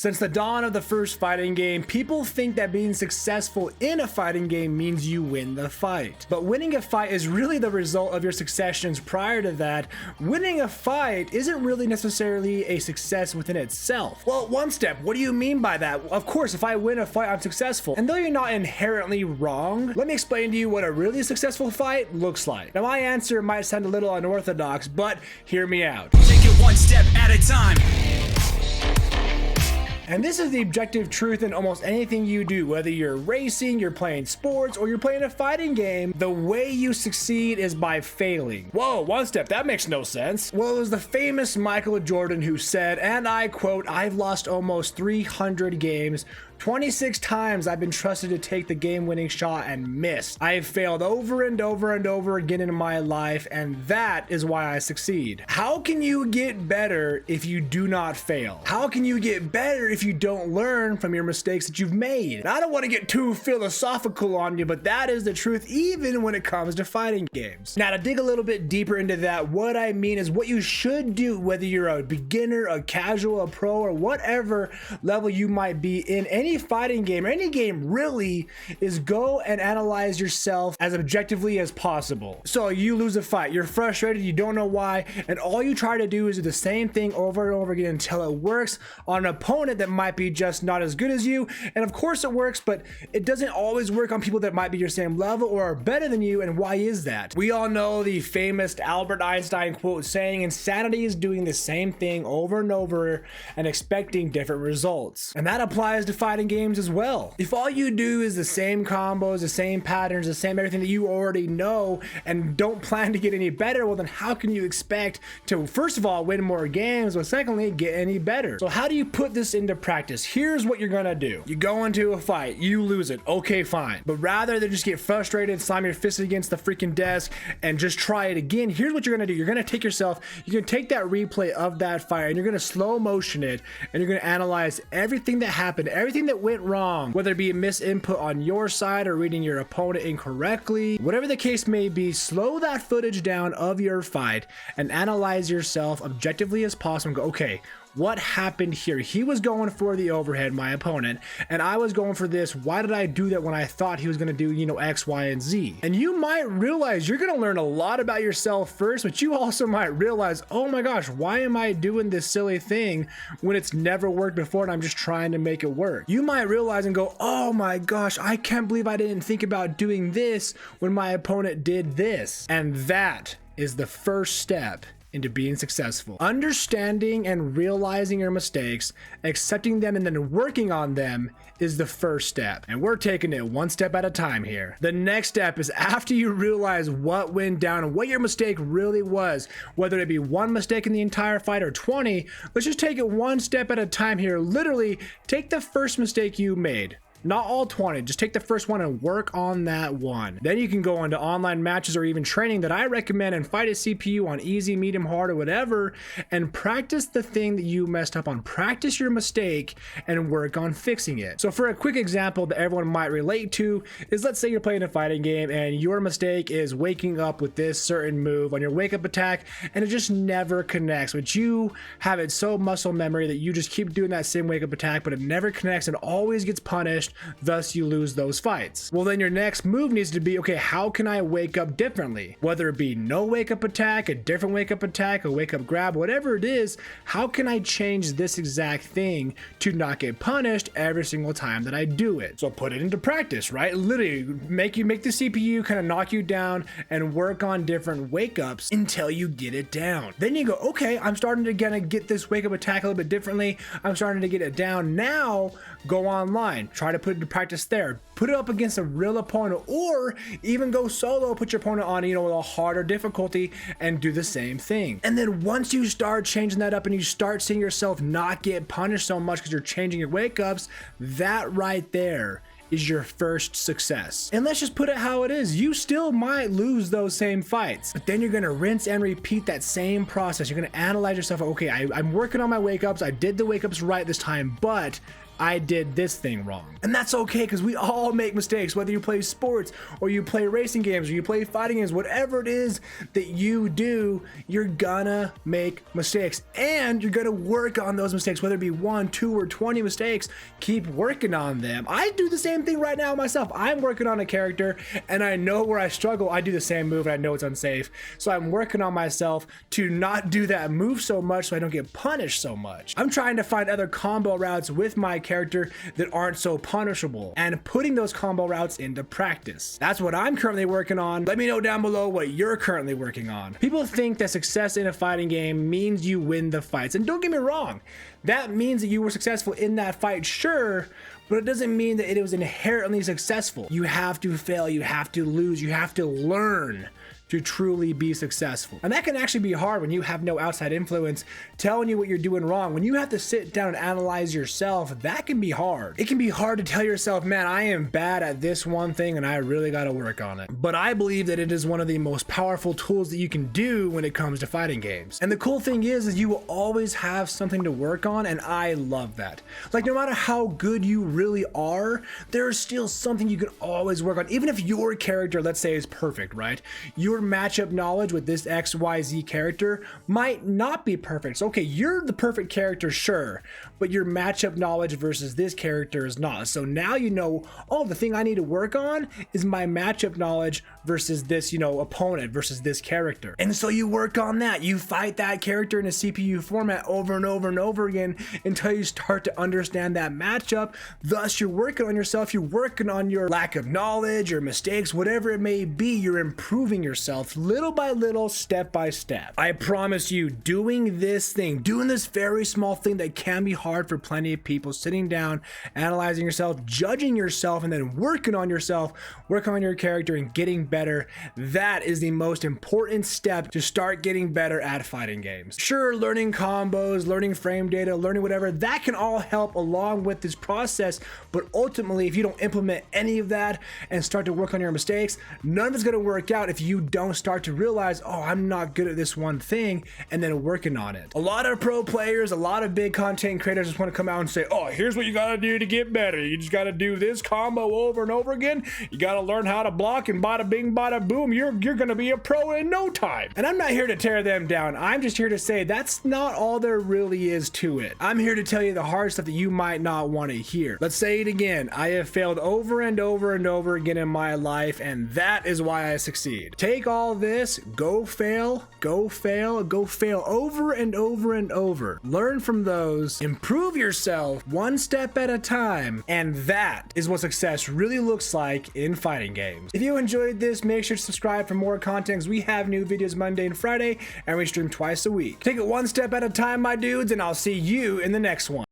Since the dawn of the first fighting game, people think that being successful in a fighting game means you win the fight. But winning a fight is really the result of your successions prior to that. Winning a fight isn't really necessarily a success within itself. Well, Onestep, what do you mean by that? Of course, if I win a fight, I'm successful. And though you're not inherently wrong, let me explain to you what a really successful fight looks like. Now, my answer might sound a little unorthodox, but hear me out. Take it one step at a time. And this is the objective truth in almost anything you do, whether you're racing, you're playing sports, or you're playing a fighting game. The way you succeed is by failing. Whoa, Onestep, that makes no sense. Well, it was the famous Michael Jordan who said, and I quote, "I've lost almost 300 games. 26 times I've been trusted to take the game-winning shot and missed. I have failed over and over and over again in my life, and that is why I succeed." How can you get better if you do not fail? How can you get better if you don't learn from your mistakes that you've made? And I don't want to get too philosophical on you, but that is the truth even when it comes to fighting games. Now, to dig a little bit deeper into that, what I mean is what you should do, whether you're a beginner, a casual, a pro, or whatever level you might be in any fighting game or any game really, is go and analyze yourself as objectively as possible. So you lose a fight, you're frustrated, you don't know why, and all you try to do is do the same thing over and over again until it works on an opponent that might be just not as good as you. And of course it works, but it doesn't always work on people that might be your same level or are better than you. And why is that? We all know the famous Albert Einstein quote saying, "Insanity is doing the same thing over and over and expecting different results." And that applies to fighting games as well. If all you do is the same combos, the same patterns, the same everything that you already know and don't plan to get any better, well then how can you expect to, first of all, win more games, but secondly, get any better? So how do you put this into practice? Here's what you're gonna do. You go into a fight, you lose it, okay, fine. But rather than just get frustrated, slam your fist against the freaking desk and just try it again, here's what you're gonna do. You're gonna take yourself, you're gonna take that replay of that fight and you're gonna slow motion it and you're gonna analyze everything that happened, everything that went wrong, whether it be a misinput on your side or reading your opponent incorrectly, whatever the case may be. Slow that footage down of your fight and analyze yourself objectively as possible and go, okay, what happened here? He was going for the overhead, my opponent, and I was going for this. Why did I do that when I thought he was going to do, you know, X, Y, and Z? And you might realize you're going to learn a lot about yourself first, but you also might realize, oh my gosh, why am I doing this silly thing when it's never worked before and I'm just trying to make it work? You might realize and go, oh my gosh, I can't believe I didn't think about doing this when my opponent did this. And that is the first step into being successful. Understanding and realizing your mistakes, accepting them, and then working on them is the first step. And we're taking it one step at a time here. The next step is after you realize what went down and what your mistake really was, whether it be one mistake in the entire fight or 20, let's just take it one step at a time here. Literally, take the first mistake you made. Not all 20, just take the first one and work on that one. Then you can go into online matches or even training that I recommend and fight a CPU on easy, medium, hard, or whatever, and practice the thing that you messed up on. Practice your mistake and work on fixing it. So for a quick example that everyone might relate to is, let's say you're playing a fighting game and your mistake is waking up with this certain move on your wake up attack and it just never connects, but you have it so muscle memory that you just keep doing that same wake up attack, but it never connects and always gets punished. Thus you lose those fights. Well, then your next move needs to be, okay, how can I wake up differently? Whether it be no wake up attack, a different wake up attack, a wake up grab, whatever it is, how can I change this exact thing to not get punished every single time that I do it? So put it into practice, right? Literally make the CPU kind of knock you down and work on different wake ups until you get it down. Then you go, okay, I'm starting to get this wake up attack a little bit differently. I'm starting to get it down. Now go online, try to put it into practice there, put it up against a real opponent, or even go solo, put your opponent on, you know, with a harder difficulty and do the same thing. And then once you start changing that up and you start seeing yourself not get punished so much because you're changing your wake ups, that right there is your first success. And let's just put it how it is. You still might lose those same fights, but then you're gonna rinse and repeat that same process. You're gonna analyze yourself. Okay, I'm working on my wake ups. I did the wake ups right this time, but I did this thing wrong. And that's okay, because we all make mistakes, whether you play sports or you play racing games or you play fighting games, whatever it is that you do, you're gonna make mistakes and you're gonna work on those mistakes, whether it be 1, 2, or 20 mistakes. Keep working on them. I do the same thing right now myself. I'm working on a character and I know where I struggle. I do the same move and I know it's unsafe. So I'm working on myself to not do that move so much so I don't get punished so much. I'm trying to find other combo routes with my character that aren't so punishable and putting those combo routes into practice. That's what I'm currently working on. Let me know down below what you're currently working on. People think that success in a fighting game means you win the fights, and don't get me wrong, that means that you were successful in that fight, sure, but it doesn't mean that it was inherently successful. You have to fail, you have to lose, you have to learn to truly be successful. And that can actually be hard when you have no outside influence telling you what you're doing wrong. When you have to sit down and analyze yourself, that can be hard. It can be hard to tell yourself, man, I am bad at this one thing and I really gotta work on it. But I believe that it is one of the most powerful tools that you can do when it comes to fighting games. And the cool thing is you will always have something to work on, and I love that. Like, no matter how good you really are, there's still something you can always work on. Even if your character, let's say, is perfect, right? Your matchup knowledge with this XYZ character might not be perfect. So, okay, you're the perfect character, sure, but your matchup knowledge versus this character is not. So now you know, oh, the thing I need to work on is my matchup knowledge versus this, opponent versus this character. And so you work on that. You fight that character in a CPU format over and over and over again until you start to understand that matchup. Thus, you're working on yourself. You're working on your lack of knowledge or mistakes, whatever it may be. You're improving yourself little by little, step by step. I promise you, doing this very small thing that can be hard for plenty of people, sitting down, analyzing yourself, judging yourself, and then working on yourself, working on your character and getting better, that is the most important step to start getting better at fighting games. Sure, learning combos, learning frame data, learning whatever, that can all help along with this process, but ultimately, if you don't implement any of that and start to work on your mistakes, none of it's going to work out if you don't start to realize, oh, I'm not good at this one thing, and then working on it. A lot of pro players, a lot of big content creators just want to come out and say, oh, here's what you gotta do to get better. You just gotta do this combo over and over again. You gotta learn how to block, and bada bing, bada boom, you're gonna be a pro in no time. And I'm not here to tear them down. I'm just here to say that's not all there really is to it. I'm here to tell you the hard stuff that you might not want to hear. Let's say it again. I have failed over and over and over again in my life, and that is why I succeed. Take all this, go fail over and over and over. Learn from those, improve yourself one step at a time, and that is what success really looks like in fighting games. If you enjoyed this, make sure to subscribe for more content, because we have new videos Monday and Friday, and we stream twice a week. Take it one step at a time, my dudes, and I'll see you in the next one.